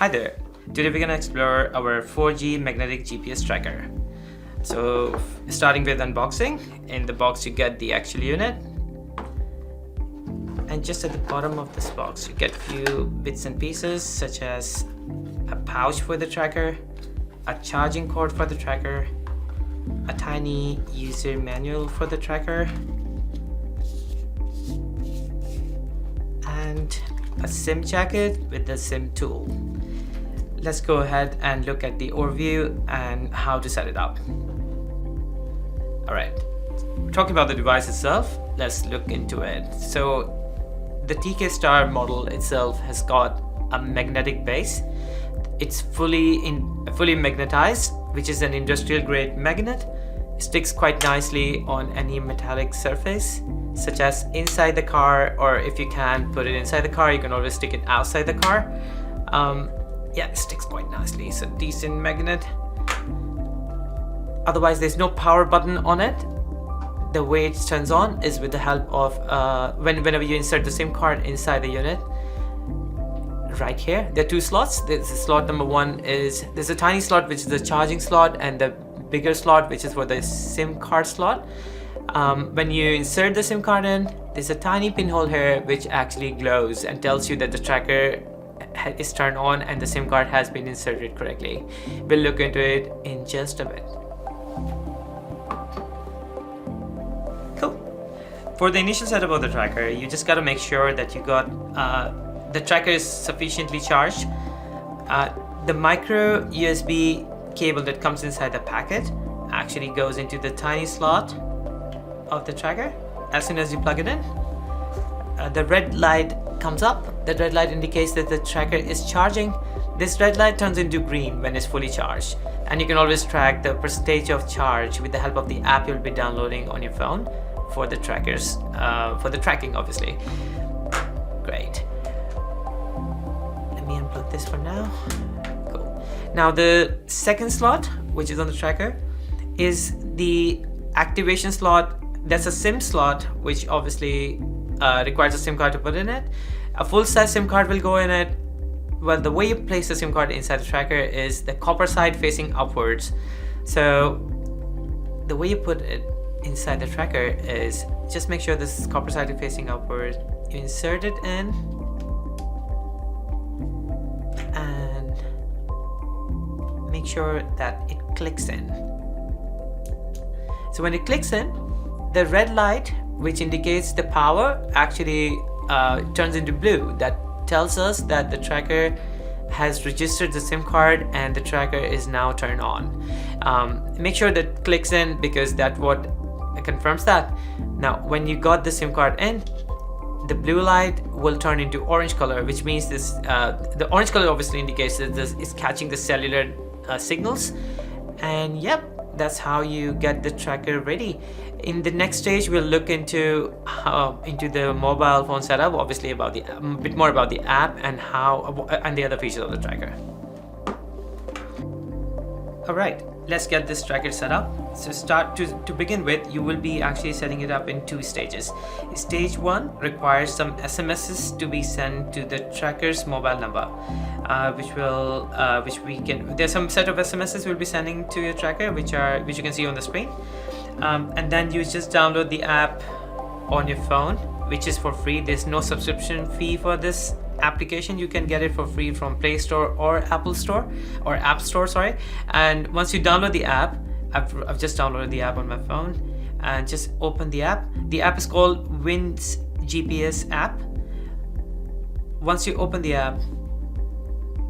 Hi there. Today we're gonna explore our 4G magnetic GPS tracker. So starting with unboxing, in the box you get the actual unit, and just at the bottom of this box you get a few bits and pieces such as a pouch for the tracker, a charging cord for the tracker, a tiny user manual for the tracker, and a SIM jacket with the SIM tool. Let's go ahead and look at the overview and how to set it up. Alright, talking about the device itself, let's look into it. So the TK Star model itself has got a magnetic base. It's fully magnetized, which is an industrial grade magnet. It sticks quite nicely on any metallic surface, such as inside the car, or if you can put it inside the car, you can always stick it outside the car. Yeah, it sticks quite nicely. It's a decent magnet. Otherwise, there's no power button on it. The way it turns on is with the help of whenever you insert the SIM card inside the unit. Right here, there are two slots. There's slot number one is, there's a tiny slot which is the charging slot, and the bigger slot which is for the SIM card slot. When you insert the SIM card in, there's a tiny pinhole here which actually glows and tells you that the tracker is turned on and the SIM card has been inserted correctly. We'll look into it in just a bit. Cool. For the initial setup of the tracker, you just got to make sure that you got the tracker is sufficiently charged. The micro USB cable that comes inside the packet actually goes into the tiny slot of the tracker. As soon as you plug it in, the red light comes up. The red light indicates that the tracker is charging. This red light turns into green when it's fully charged, and you can always track the percentage of charge with the help of the app you'll be downloading on your phone for the trackers, for the tracking obviously. Great. Let me unplug this for now. Cool. Now the second slot, which is on the tracker, is the activation slot. That's a SIM slot, which obviously requires a SIM card to put in it. A full-size SIM card will go in it. Well, the way you place the SIM card inside the tracker is the copper side facing upwards. So the way you put it inside the tracker is just make sure this copper side is facing upward. You insert it in and make sure that it clicks in. So when it clicks in, the red light, which indicates the power, actually turns into blue. That tells us that the tracker has registered the SIM card and the tracker is now turned on. Make sure that clicks in, because that's what confirms that. Now when you got the SIM card in, the blue light will turn into orange color, which means this the orange color obviously indicates that this is catching the cellular signals. And yep, that's how you get the tracker ready. In the next stage, we'll look into the mobile phone setup, obviously about a bit more about the app and the other features of the tracker. All right, let's get this tracker set up. So to begin with, you will be actually setting it up in two stages. Stage one requires some SMSs to be sent to the tracker's mobile number, there's some set of SMSs we'll be sending to your tracker, which you can see on the screen. And then you just download the app on your phone, which is for free. There's no subscription fee for this application. You can get it for free from Play Store or Apple Store, or App Store, sorry. And once you download the app, I've just downloaded the app on my phone, and just open the app. The app is called Win's GPS app. Once you open the app,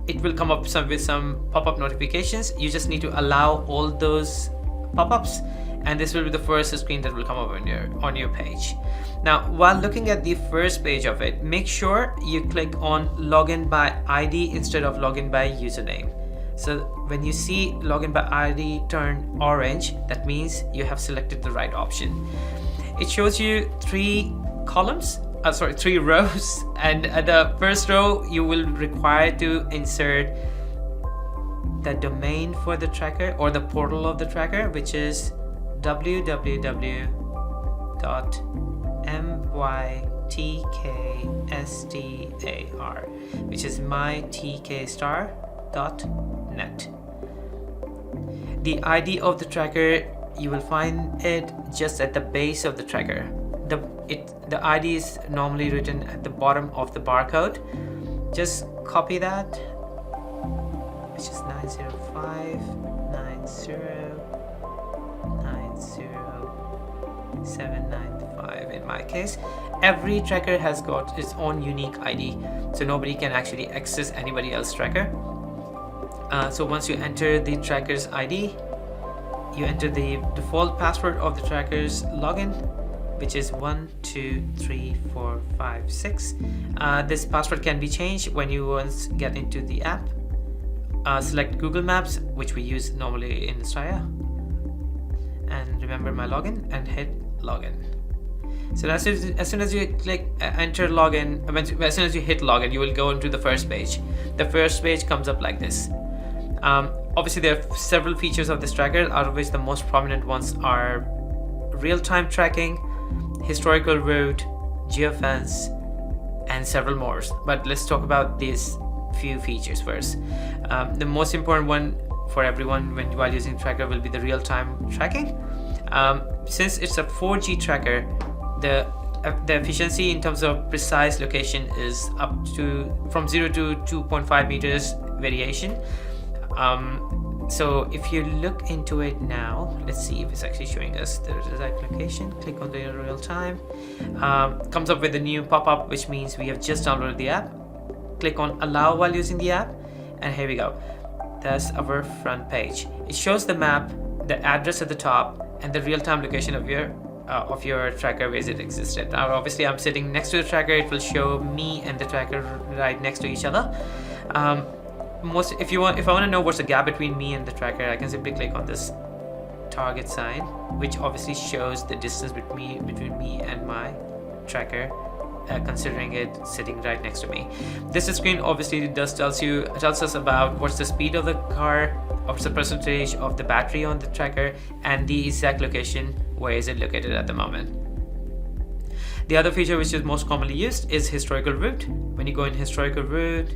it will come up with some pop-up notifications. You just need to allow all those pop-ups, and this will be the first screen that will come up on your page. Now, while looking at the first page of it, make sure you click on login by ID instead of login by username. So when you see login by ID turn orange, that means you have selected the right option. It shows you three rows, and at the first row you will require to insert the domain for the tracker, or the portal of the tracker, which is www.mytknsp star, which is mytkstar.net. The ID of the tracker, you will find it just at the base of the tracker. The ID is normally written at the bottom of the barcode. Just copy that, which is 90590900795 in my case. Every tracker has got its own unique ID, so nobody can actually access anybody else's tracker. So once you enter the tracker's ID, you enter the default password of the tracker's login, which is 123456. This password can be changed when you once get into the app. Select Google Maps, which we use normally in Australia, and remember my login and hit login. So as soon as you click enter login, as soon as you hit login, you will go into the first page. The first page comes up like this. Obviously there are several features of this tracker, out of which the most prominent ones are real-time tracking, historical route, geofence, and several more. But let's talk about these few features first. The most important one for everyone while using the tracker will be the real-time tracking. Since it's a 4G tracker, the efficiency in terms of precise location is up to from 0 to 2.5 meters variation. So if you look into it now, let's see if it's actually showing us the exact location. Click on the real time. Comes up with a new pop-up, which means we have just downloaded the app. Click on allow while using the app, and here we go. That's our front page. It shows the map, the address at the top, and the real-time location of your tracker where it existed. Now obviously I'm sitting next to the tracker. It will show me and the tracker right next to each other. If I want to know what's the gap between me and the tracker, I can simply click on this target sign, which obviously shows the distance between me and my tracker, considering it sitting right next to me. This screen obviously tells us about what's the speed of the car, what's the percentage of the battery on the tracker, and the exact location where is it located at the moment. The other feature which is most commonly used is historical route. When you go in historical route,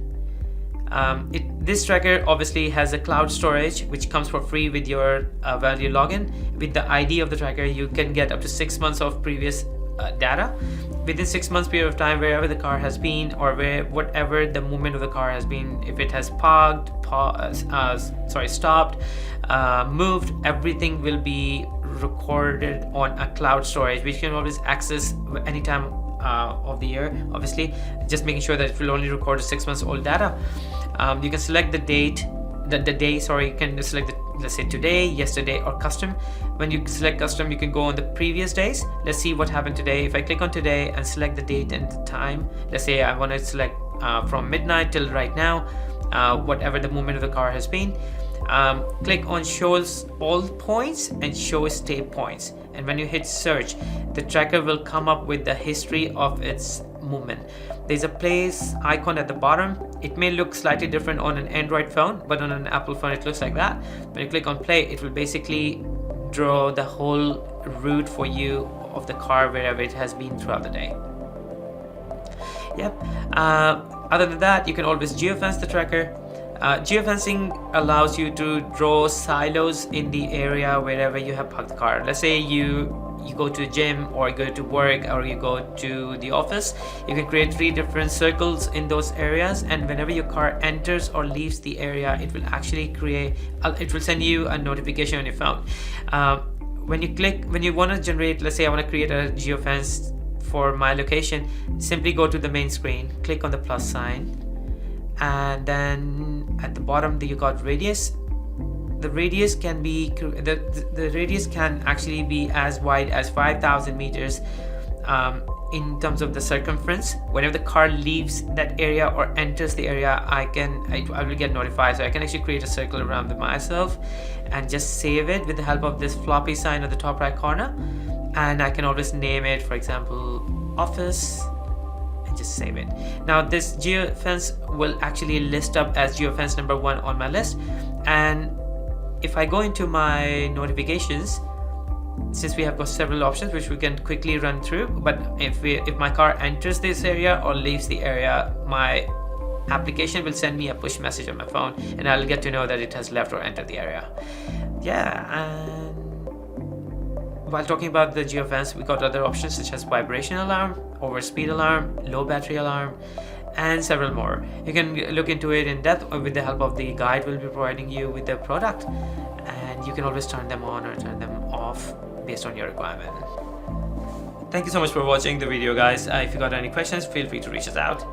this tracker obviously has a cloud storage which comes for free with your value login. With the ID of the tracker, you can get up to 6 months of previous data. Within 6 months period of time, wherever the car has been or whatever the movement of the car has been, if it has stopped, moved, everything will be recorded on a cloud storage, which you can always access anytime of the year. Obviously, just making sure that it will only record 6 months old data. You can select the date, you can select let's say today, yesterday, or custom. When you select custom, you can go on the previous days. Let's see what happened today. If I click on today and select the date and the time, let's say I want to select from midnight till right now, whatever the movement of the car has been. Click on shows all points and show stay points, and when you hit search, the tracker will come up with the history of its movement. There's a place icon at the bottom. It may look slightly different on an Android phone, but on an Apple phone it looks like that. When you click on play, it will basically draw the whole route for you of the car wherever it has been throughout the day. Other than that, you can always geofence the tracker. Geofencing allows you to draw silos in the area wherever you have parked the car. Let's say you go to a gym, or you go to work, or you go to the office. You can create 3 different circles in those areas, and whenever your car enters or leaves the area, it will actually send you a notification on your phone. When you want to generate, let's say I want to create a geofence for my location, simply go to the main screen, click on the plus sign, and then at the bottom you got radius. The radius can be the radius can actually be as wide as 5,000 meters in terms of the circumference. Whenever the car leaves that area or enters the area, I will get notified. So I can actually create a circle around myself and just save it with the help of this floppy sign at the top right corner, and I can always name it, for example, office, and just save it. Now this geofence will actually list up as geofence number 1 on my list, and if I go into my notifications, since we have got several options which we can quickly run through, but if my car enters this area or leaves the area, my application will send me a push message on my phone, and I'll get to know that it has left or entered the area. And while talking about the geofence, we got other options such as vibration alarm, overspeed alarm, low battery alarm, and several more. You can look into it in depth with the help of the guide we'll be providing you with the product, and you can always turn them on or turn them off based on your requirement. Thank you so much for watching the video, guys. If you got any questions, feel free to reach us out.